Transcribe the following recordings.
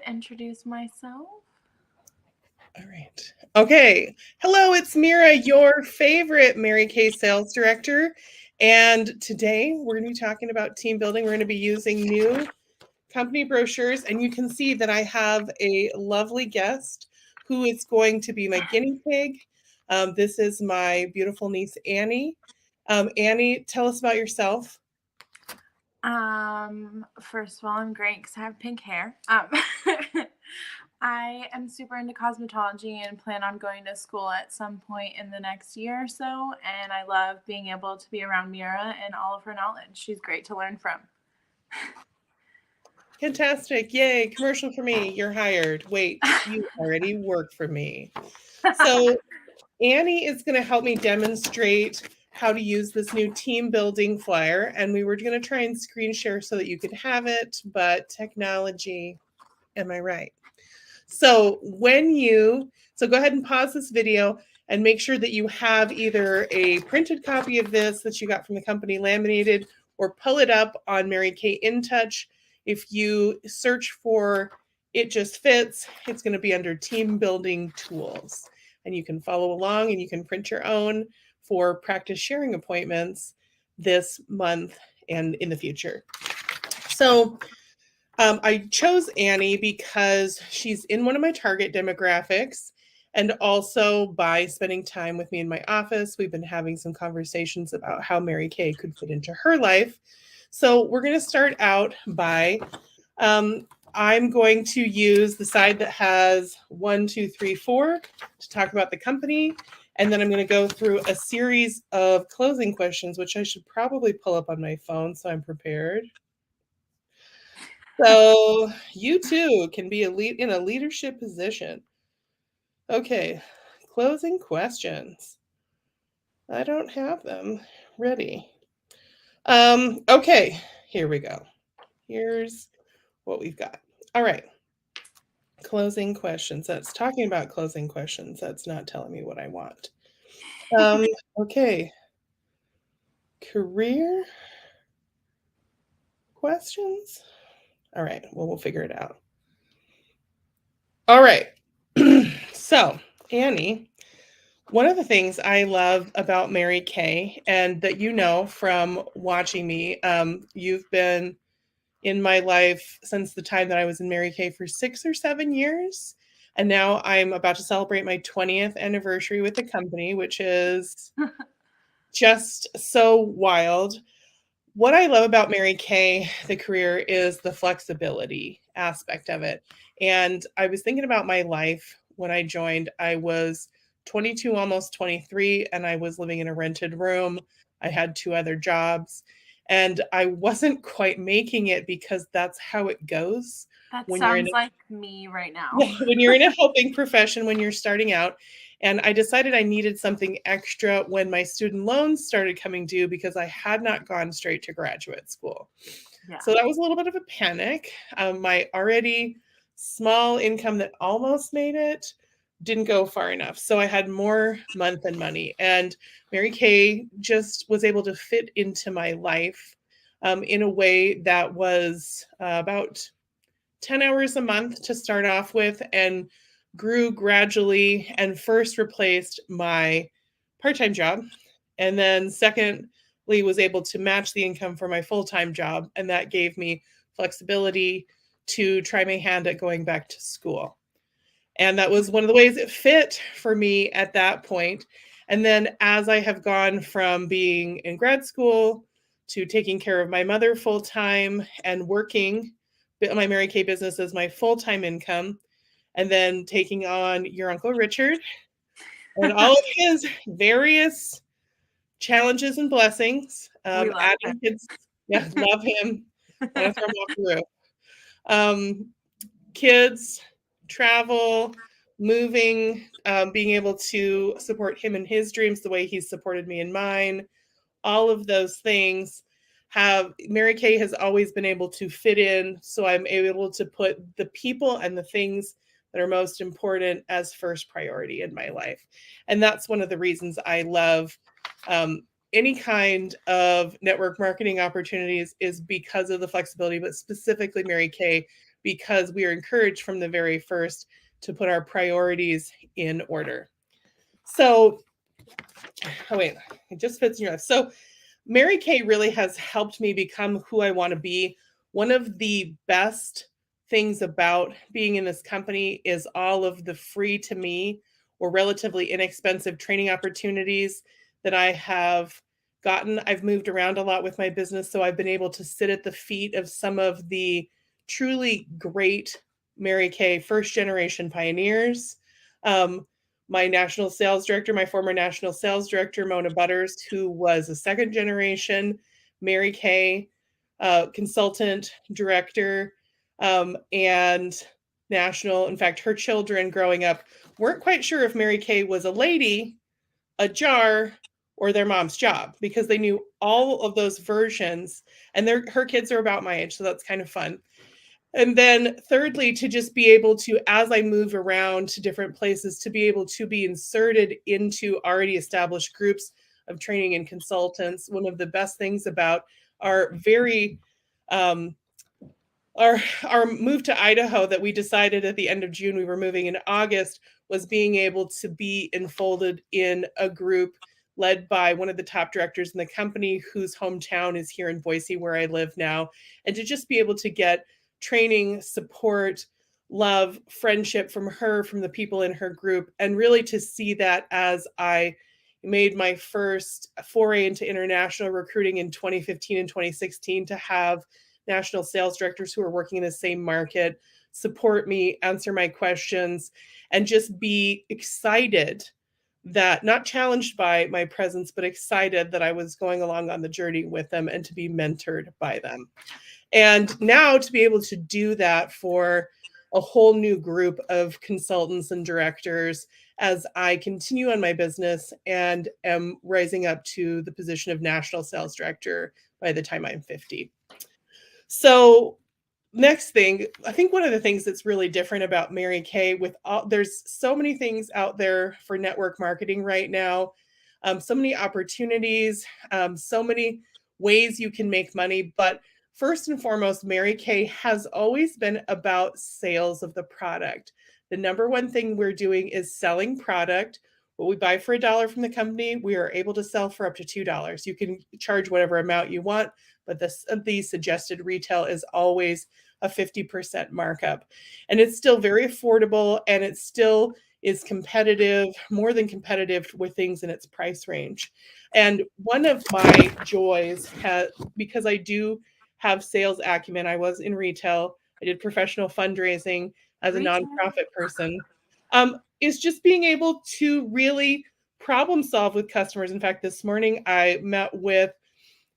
introduce myself. All right. Okay. Hello, it's Mira, your favorite Mary Kay sales director. And today we're going to be talking about team building. We're going to be using new company brochures. And you can see that I have a lovely guest who is going to be my guinea pig. This is my beautiful niece, Annie. Annie, tell us about yourself. First of all, I'm great because I have pink hair. I am super into cosmetology and plan on going to school at some point in the next year or so. And I love being able to be around Mira and all of her knowledge. She's great to learn from. Fantastic. Yay. Commercial for me. You're hired. Wait, you already work for me. So Annie is going to help me demonstrate how to use this new team building flyer. And we were going to try and screen share so that you could have it, but technology, am I right? So go ahead and pause this video and make sure that you have either a printed copy of this that you got from the company laminated or pull it up on Mary Kay InTouch. If you search for It Just Fits, it's going to be under team building tools. And you can follow along and you can print your own for practice sharing appointments this month and in the future. So I chose Annie because she's in one of my target demographics. And also by spending time with me in my office, we've been having some conversations about how Mary Kay could fit into her life. So we're going to start out by, I'm going to use the side that has 1, 2, 3, 4 to talk about the company. And then I'm going to go through a series of closing questions, which I should probably pull up on my phone so I'm prepared. So you too can be in a leadership position. Okay, closing questions. I don't have them ready. Okay, here we go. Here's what we've got. All right. Closing questions. That's talking about closing questions. That's not telling me what I want. Okay. Career questions. All right. Well, we'll figure it out. All right. So, Annie, one of the things I love about Mary Kay, and that you know from watching me, you've been in my life since the time that I was in Mary Kay for 6 or 7 years. And now I'm about to celebrate my 20th anniversary with the company, which is just so wild. What I love about Mary Kay, the career, is the flexibility aspect of it. And I was thinking about my life when I joined. I was 22, almost 23, and I was living in a rented room. I had 2 other jobs, and I wasn't quite making it because that's how it goes. That sounds like me right now. When you're in a helping profession, when you're starting out. And I decided I needed something extra when my student loans started coming due because I had not gone straight to graduate school. Yeah. So that was a little bit of a panic. My already small income that almost made it didn't go far enough. So I had more month and money. And Mary Kay just was able to fit into my life in a way that was about 10 hours a month to start off with, and grew gradually, and first replaced my part-time job, and then secondly was able to match the income for my full-time job, and that gave me flexibility to try my hand at going back to school. And that was one of the ways it fit for me at that point. And then as I have gone from being in grad school to taking care of my mother full-time and working my Mary Kay business as my full-time income, and then taking on your Uncle Richard and all of his various challenges and blessings. Adding kids, yeah, love him. Want to throw him off the roof. Kids, travel, moving, being able to support him in his dreams the way he's supported me in mine. All of those things Mary Kay has always been able to fit in, so I'm able to put the people and the things that are most important as first priority in my life. And that's one of the reasons I love any kind of network marketing opportunities, is because of the flexibility, but specifically Mary Kay, because we are encouraged from the very first to put our priorities in order. So, oh wait, it just fits in your life. So Mary Kay really has helped me become who I want to be. One of the best things about being in this company is all of the free to me or relatively inexpensive training opportunities that I have gotten. I've moved around a lot with my business, so I've been able to sit at the feet of some of the truly great Mary Kay first generation pioneers. Um, my national sales director, my former national sales director, Mona Butters, who was a second generation Mary Kay consultant director, and national. In fact, her children growing up weren't quite sure if Mary Kay was a lady, a jar, or their mom's job because they knew all of those versions. And her kids are about my age, so that's kind of fun. And then thirdly, to just be able to, as I move around to different places, to be able to be inserted into already established groups of training and consultants. One of the best things about our very um, our move to Idaho that we decided at the end of June we were moving in August was being able to be enfolded in a group led by one of the top directors in the company whose hometown is here in Boise where I live now, and to just be able to get training, support, love, friendship from her, from the people in her group, and really to see that as I made my first foray into international recruiting in 2015 and 2016, to have national sales directors who are working in the same market support me, answer my questions, and just be excited that, not challenged by my presence, but excited that I was going along on the journey with them and to be mentored by them. And now to be able to do that for a whole new group of consultants and directors as I continue on my business and am rising up to the position of national sales director by the time I'm 50. So next thing, I think one of the things that's really different about Mary Kay, with all, there's so many things out there for network marketing right now, so many opportunities, so many ways you can make money. But first and foremost, Mary Kay has always been about sales of the product. The number one thing we're doing is selling product. What we buy for $1 from the company, we are able to sell for up to $2. You can charge whatever amount you want, but the suggested retail is always a 50% markup. And it's still very affordable, and it still is competitive, more than competitive with things in its price range. And one of my joys, because I do have sales acumen, I was in retail, I did professional fundraising as a Retail. nonprofit person, is just being able to really problem solve with customers. In fact, this morning I met with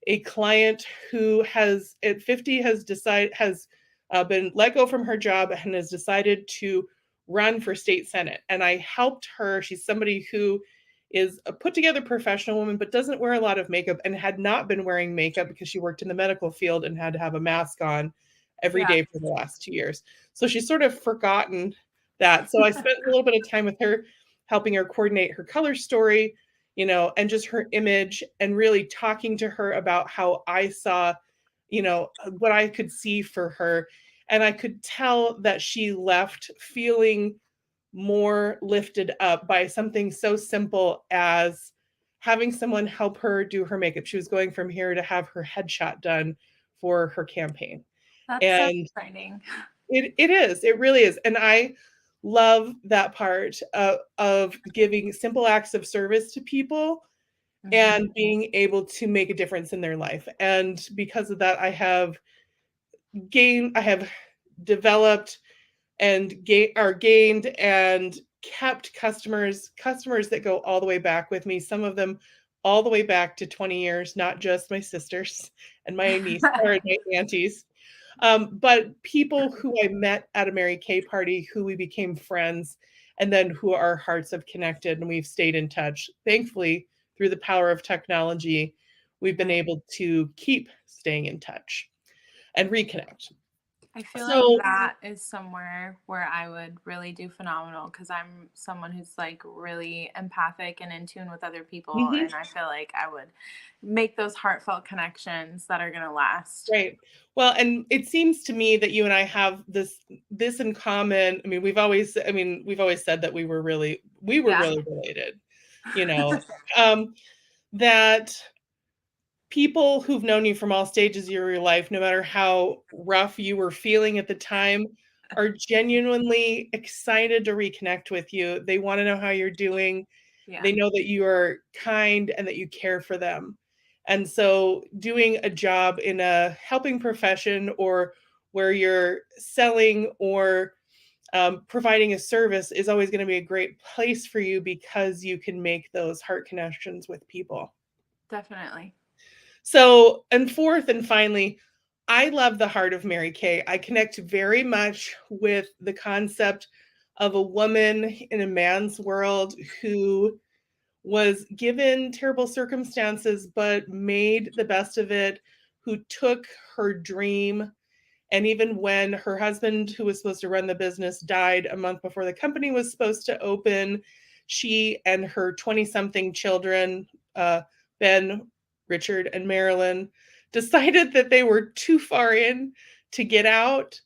a client who has at 50 has been let go from her job and has decided to run for state senate, and I helped her. She's somebody who is a put together professional woman but doesn't wear a lot of makeup, and had not been wearing makeup because she worked in the medical field and had to have a mask on every Yeah. day for the last 2 years. So she's sort of forgotten that. So I spent a little bit of time with her, helping her coordinate her color story, and just her image, and really talking to her about how I saw, what I could see for her. And I could tell that she left feeling more lifted up by something so simple as having someone help her do her makeup. She was going from here to have her headshot done for her campaign. That's so And exciting. it really is. And I love that part of giving simple acts of service to people Mhm. and being able to make a difference in their life. And because of that, I have developed and gained and kept customers that go all the way back with me, some of them all the way back to 20 years, not just my sisters and my niece or my aunties, but people who I met at a Mary Kay party, who we became friends, and then who our hearts have connected and we've stayed in touch. Thankfully, through the power of technology, we've been Right. able to keep staying in touch and reconnect. I feel like So that is somewhere where I would really do phenomenal because I'm someone who's like really empathic and in tune with other people. mhm. And I feel like I would make those heartfelt connections that are going to last. Right. Well, and it seems to me that you and I have this in common. We've always said that we were Yeah. really related, you know. Um, that people who've known you from all stages of your life, no matter how rough you were feeling at the time, are genuinely excited to reconnect with you. They want to know how you're doing. Yeah, They know that you are kind and that you care for them. And so, doing a job in a helping profession or where you're selling or providing a service is always going to be a great place for you because you can make those heart connections with people. definitely. So, and fourth and finally, I love the heart of Mary Kay. I connect very much with the concept of a woman in a man's world who was given terrible circumstances but made the best of it, who took her dream. And even when her husband, who was supposed to run the business, died a month before the company was supposed to open, she and her 20 something children, Ben, Richard, and Marilyn, decided that they were too far in to get out.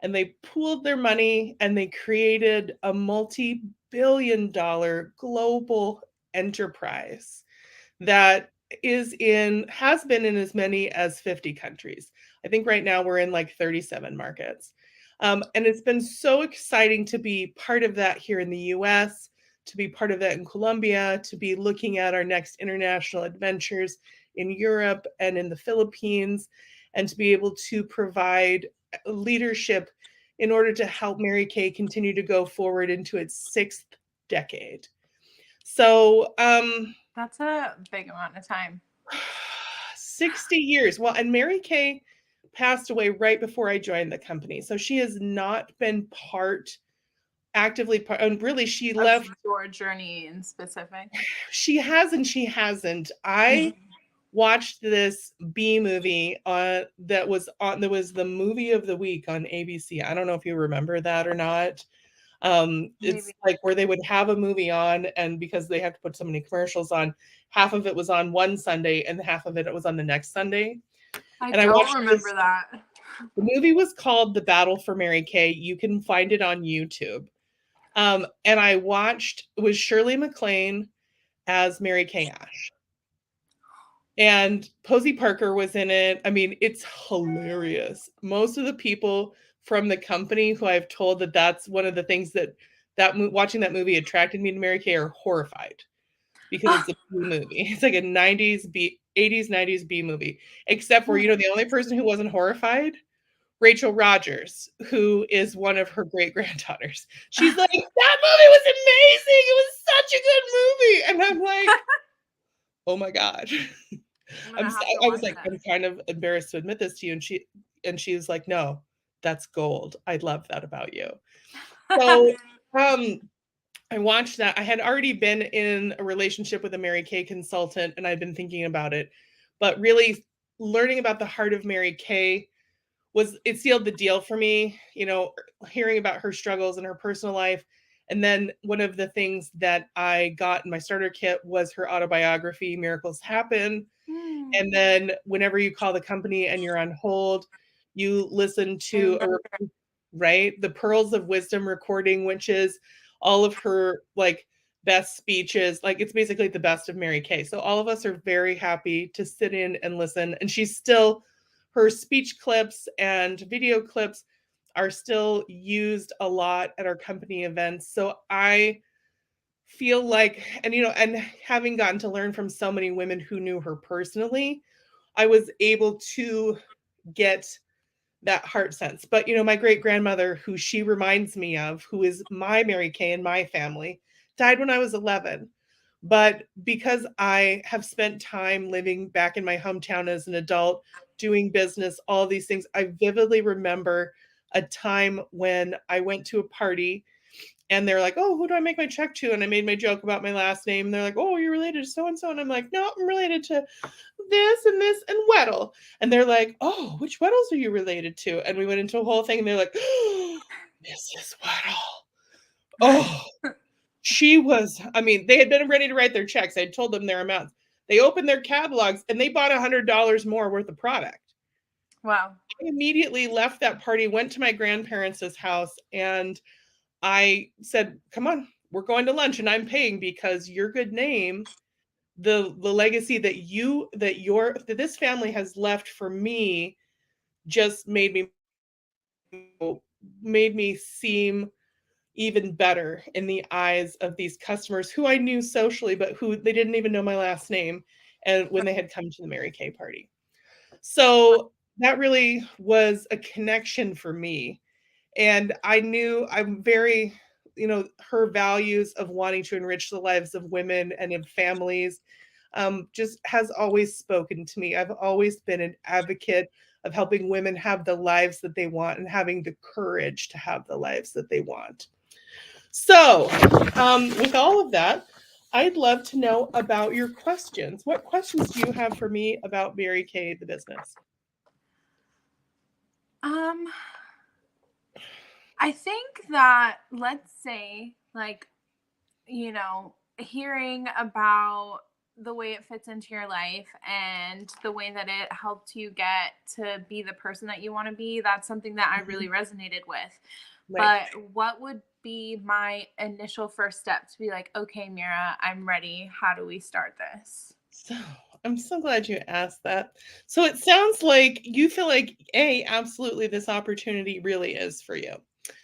And they pooled their money and they created a multi-billion-dollar global enterprise that has been in as many as 50 countries. I think right now we're in like 37 markets. And it's been so exciting to be part of that here in the US, to be part of that in Colombia, to be looking at our next international adventures in Europe and in the Philippines, and to be able to provide leadership in order to help Mary Kay continue to go forward into its sixth decade. So, That's a big amount of time. 60 years. Well, and Mary Kay passed away right before I joined the company. So she has not been actively part, and really she Of left. your journey in specific. She has and she hasn't. I watched this B movie that was the movie of the week on ABC. I don't know if you remember that or not. It's Maybe. like where they would have a movie on, and because they have to put so many commercials on, half of it was on one Sunday and half of it was on the next Sunday. I And I don't watched remember this. that. The movie was called The Battle for Mary Kay. You can find it on YouTube. And I watched, it was Shirley MacLaine as Mary Kay Ash. And Posey Parker was in it. I mean, it's hilarious. Most of the people from the company who I've told that that's one of the things watching that movie attracted me to Mary Kay are horrified because it's a B movie. It's like a 80s, 90s B movie. Except for, the only person who wasn't horrified, Rachel Rogers, who is one of her great granddaughters. She's like, that movie was amazing. It was such a good movie. And I'm like, oh my God. I'm gonna have to I was watch like, that. I'm kind of embarrassed to admit this to you. And she was like, no, that's gold. I love that about you. So um I watched that. I had already been in a relationship with a Mary Kay consultant and I'd been thinking about it. But really learning about the heart of Mary Kay it sealed the deal for me, hearing about her struggles in her personal life. And then one of the things that I got in my starter kit was her autobiography, Miracles Happen. Hmm, And then whenever you call the company and you're on hold, you listen I to remember. right, the Pearls of Wisdom recording, which is all of her like best speeches. Like it's basically the best of Mary Kay. So all of us are very happy to sit in and listen. And her speech clips and video clips are still used a lot at our company events. So I feel like, and having gotten to learn from so many women who knew her personally, I was able to get that heart sense. But my great grandmother, who she reminds me of, who is my Mary Kay in my family, died when I was 11. But because I have spent time living back in my hometown as an adult, doing business, all these things, I vividly remember a time when I went to a party and they're like, "Oh, who do I make my check to?" And I made my joke about my last name. And they're like, "Oh, you're related to so and so," and I'm like, "No, I'm related to this and Weddle." And they're like, "Oh, which Weddles are you related to?" And we went into a whole thing, and they're like, "Oh, Mrs. Weddle. Oh, she was." I mean, they had been ready to write their checks. I told them their amounts. They opened their catalogs and they bought $100 more worth of product. Wow. I immediately left that party, went to my grandparents' house, and I said, "Come on, we're going to lunch and I'm paying because your good name, the legacy that this family has left for me just made me seem even better in the eyes of these customers who I knew socially, but who they didn't even know my last name, and when they had come to the Mary Kay party. So that really was a connection for me. And I knew I'm very, her values of wanting to enrich the lives of women and in families just has always spoken to me. I've always been an advocate of helping women have the lives that they want and having the courage to have the lives that they want. So, with all of that, I'd love to know about your questions. What questions do you have for me about Mary Kay, the business? Um, I think that, let's say, like, hearing about the way it fits into your life and the way that it helped you get to be the person that you want to be, that's something that I really Mhm. resonated with. Right. But what would be my initial first step to be like, okay, Mira, I'm ready. How do we start this? So, I'm so glad you asked that. So it sounds like you feel like, absolutely, this opportunity really is for you.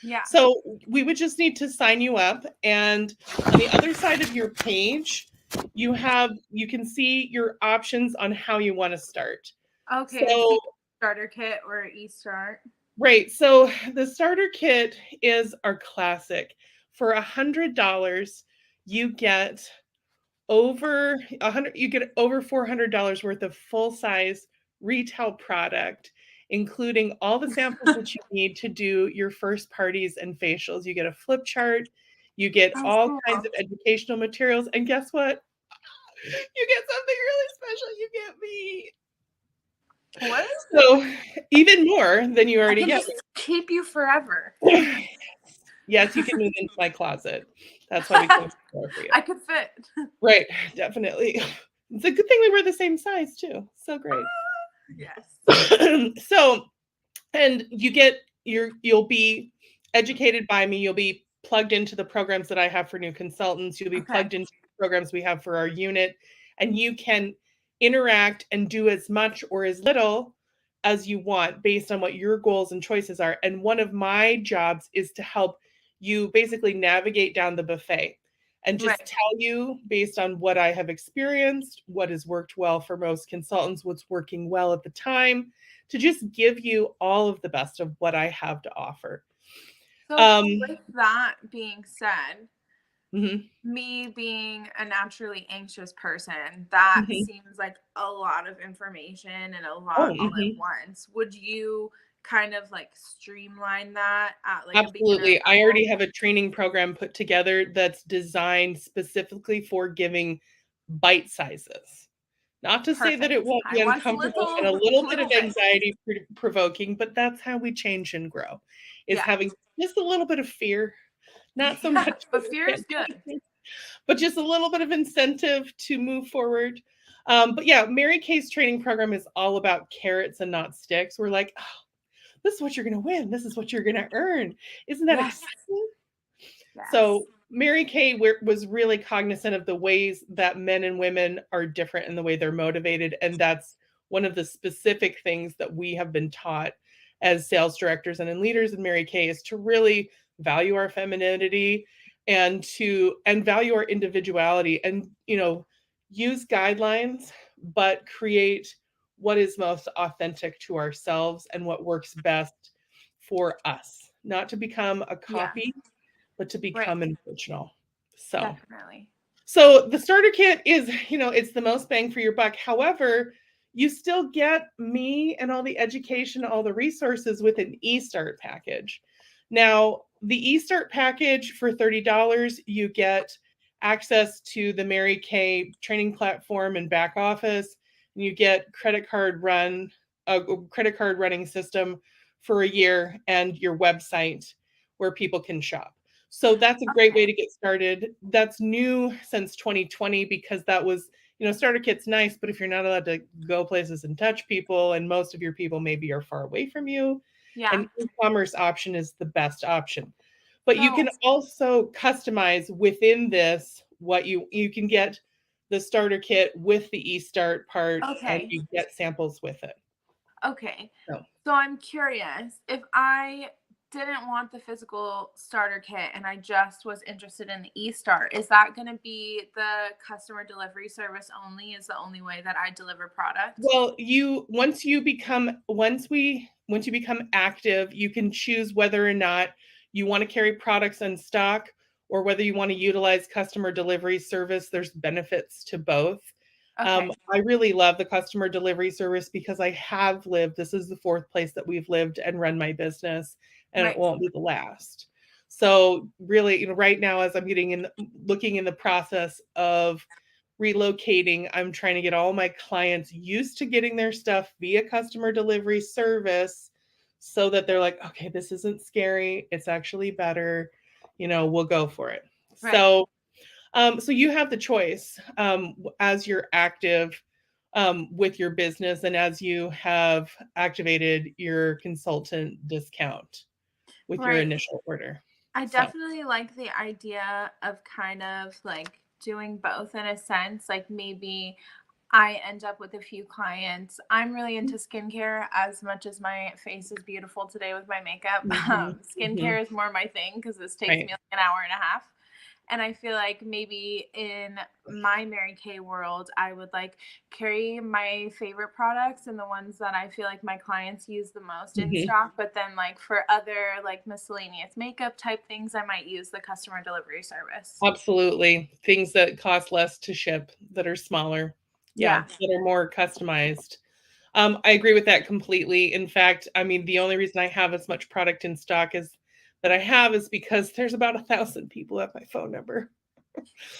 Yeah. So we would just need to sign you up. And on the other side of your page, you can see your options on how you want to start. Okay, I So, see starter kit or e-start. right. So the starter kit is our classic. For $100, you get over $400 worth of full-size retail product, including all the samples that you need to do your first parties and facials. You get a flip chart, you get Oh, all cool. kinds of educational materials, and guess what? You get something really special. You get me. What? So even more than you I already can get just keep you forever. me. Yes, you can move into my closet. That's why we closed the door for you. I could fit. Right, definitely. It's a good thing we were the same size too. So great. Yes. So, and you'll be educated by me. You'll be plugged into the programs that I have for new consultants. You'll be Okay. plugged into the programs we have for our unit, and you can interact and do as much or as little as you want based on what your goals and choices are. And one of my jobs is to help you basically navigate down the buffet and just Right. tell you based on what I have experienced, what has worked well for most consultants, what's working well at the time, to just give you all of the best of what I have to offer. So, Um, with that being said, mhm, me being a naturally anxious person, that mhm. seems like a lot of information and a Oh, lot all at mhm. once. Would you kind of like streamline that at like a beginner Absolutely. I level? already have a training program put together that's designed specifically for giving bite sizes. Not to say that it Perfect. won't I be want uncomfortable and a little bit of little bit. anxiety provoking, but that's how we change and grow, is Yeah. having just a little bit of fear, not so Yeah. much that But you fear is can't do good. anything, but just a little bit of incentive to move forward. But yeah, Mary Kay's training program is all about carrots and not sticks. We're like, oh, this is what you're going to win. This is what you're going to earn. Isn't that Yes. exciting? Yes. So Mary Kay was really cognizant of the ways that men and women are different in the way they're motivated. And that's one of the specific things that we have been taught as sales directors and in leaders in Mary Kay is to really value our femininity and value our individuality and use guidelines, but create what is most authentic to ourselves and what works best for us, not to become a Yeah. copy but to Right. become an original. So, Definitely. so the starter kit is, it's the most bang for your buck. However, you still get me and all the education, all the resources with an e-start package. Now, the eStart package for $30, you get access to the Mary Kay training platform and back office, and you get a credit card running system for a year and your website where people can shop. So that's a great way Okay. to get started. That's new since 2020 because that was, starter kit's nice, but if you're not allowed to go places and touch people, and most of your people maybe are far away from you, Yeah. an e-commerce option is the best option. But you So, can also customize within this what you can get the starter kit with the eStart part, and okay. you get samples with it. Okay. So, So I'm curious if I didn't want the physical starter kit and I just was interested in the e-start, is that going to be the customer delivery service only? Is the only way that I deliver product? well, you once you become once you become active, you can choose whether or not you want to carry products in stock or whether you want to utilize customer delivery service. There's benefits to both. Okay. I really love the customer delivery service because this is the fourth place that we've lived and run my business, and it Right. won't be the last. So really, right now, as I'm looking in the process of relocating, I'm trying to get all my clients used to getting their stuff via customer delivery service so that they're like, okay, this isn't scary. It's actually better. We'll go for it. Right. So you have the choice as you're active with your business and as you have activated your consultant discount with your Right. initial order. I So, definitely like the idea of kind of like doing both in a sense. Like maybe I end up with a few clients. I'm really into skincare as much as my face is beautiful today with my makeup. mhm, mhm, Skincare is more my thing because this takes me right. like an hour and a half. And I feel like maybe in my Mary Kay world, I would like carry my favorite products and the ones that I feel like my clients use the most in Mhm. stock. But then, like, for other like miscellaneous makeup type things, I might use the customer delivery service. Absolutely. Things that cost less to ship, that are smaller. Yeah, Yeah. that are more customized. I agree with that completely. In fact, I mean, the only reason I have as much product in stock as that I have is because there's about 1,000 people at my phone number.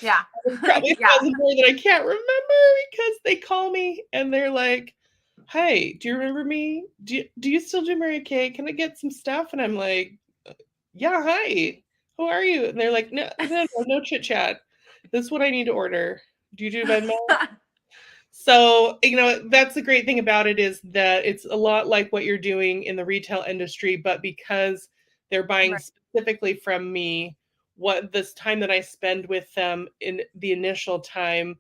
Yeah. There's probably Yeah. 1,000 more that I can't remember because they call me and they're like, "Hey, do you remember me? Do you still do Mary Kay? Can I get some stuff?" And I'm like, "Yeah, hi. Who are you?" And they're like, "No, no, no, no chit chat. This is what I need to order. Do you do Venmo?" So, that's the great thing about it is that it's a lot like what you're doing in the retail industry, but because they're buying Right. specifically from me, what this time that I spend with them in the initial time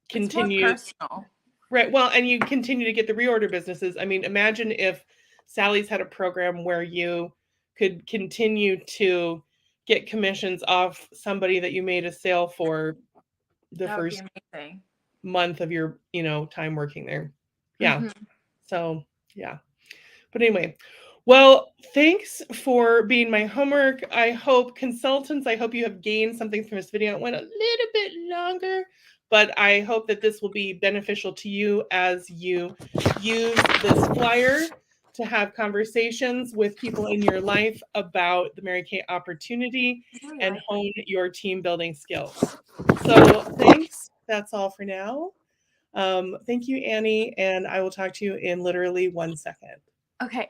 It's more continues. personal. Right. Well, and you continue to get the reorder businesses. I mean, imagine if Sally's had a program where you could continue to get commissions off somebody that you made a sale for the That would be first amazing. month of your, time working there. Yeah. Hmm. So, yeah. But anyway, well, thanks for being my homework. I hope you have gained something from this video. It went a little bit longer, but I hope that this will be beneficial to you as you use this flyer to have conversations with people in your life about the Mary Kay opportunity I really and like that. hone your team building skills. So thanks. That's all for now. Thank you, Annie, and I will talk to you in literally 1 second. Okay.